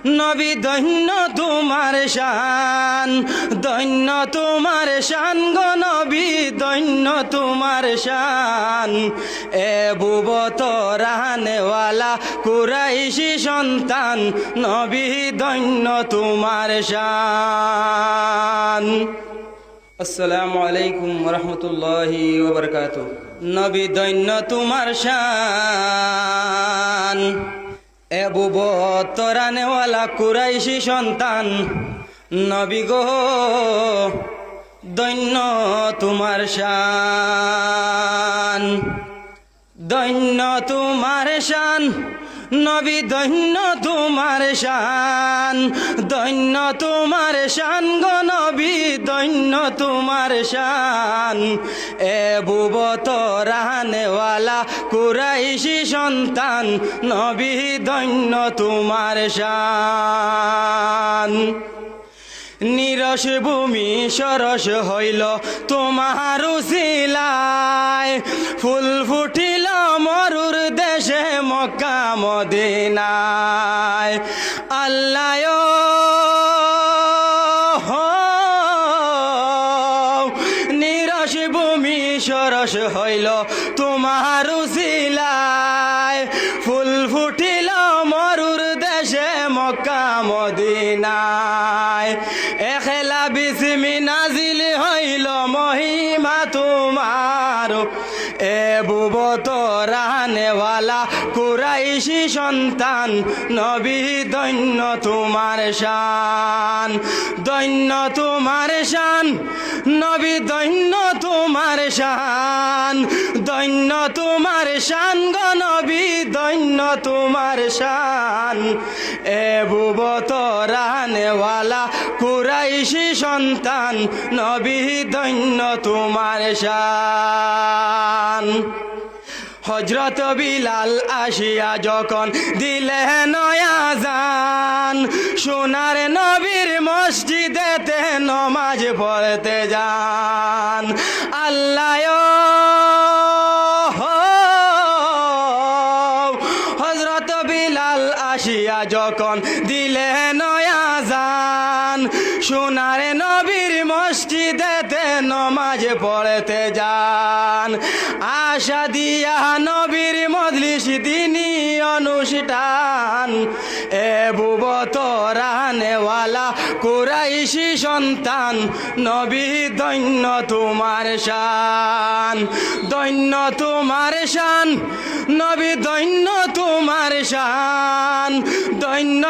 নবী দৈন্য তোমার শান, দৈন্য তোমার শান গো নবী, দৈন্য তোমার শান। এ বুবতরানেওয়ালা কুরাইশি সন্তান, নবী দৈন্য তোমার শান। আসসালামু আলাইকুম ওয়া রাহমাতুল্লাহি ওয়া বারাকাতুহু। নবী দৈন্য তোমার শান, এ বুবতরানেওয়ালা কুরাইশি সন্তান, নবী গো দৈন্য তোমার শান, দৈন্য তোমার শান। নবী দৈন্য তোমার শান, দৈন্য তোমার শান গো নবী, দৈন্য তোমার শান। এ বুবতরানেওয়ালা কুরাইশি সন্তান, নবী দৈন্য তোমার শান। নিরস ভূমি সরস হইল তোমার উসিলায়, ফুল ফুটিল মরুর দেশে মক্কা মদিনায়। আল্লাহ নিরস ভূমি সরস হইল তোমার উসিলায়, ফুল ফুটিল মরুর দেশে মক্কা মদিনায়। এখেলা বিসমি নাজিল হইল মহিমা তোমার, এ বুবতরানেওয়ালা কুরাইশি সন্তান, নবী দৈন্য তোমার শান, দৈন্য তোমার শান। নবী দৈন্য তোমার শান, দৈন্য তোমার শান গো নবী, দৈন্য তোমার শান। এ বুবতরানেওয়ালা কুরাইশি সন্তান, নবী দৈন্য তোমার শান। হযরত বিলাল আসিয়া যখন দিলেন আযান, সোনার নবীর মসজিদেতে নমাজ পড়তে যান। আল্লাহ হযরত বিলাল আসিয়া যখন দিলেন আযান, সোনার নবীর মসজিদেতে নমাজ পড়তে যান। আশা দিয়া নবীর মজলিস দিনী অনুষ্ঠান, এ বুবতরানেওয়ালা কুরাইশি সন্তান, নবী দৈন্য তোমার শান, দৈন্য তোমার শান। নবী দৈন্য তোমার শান, দৈন্য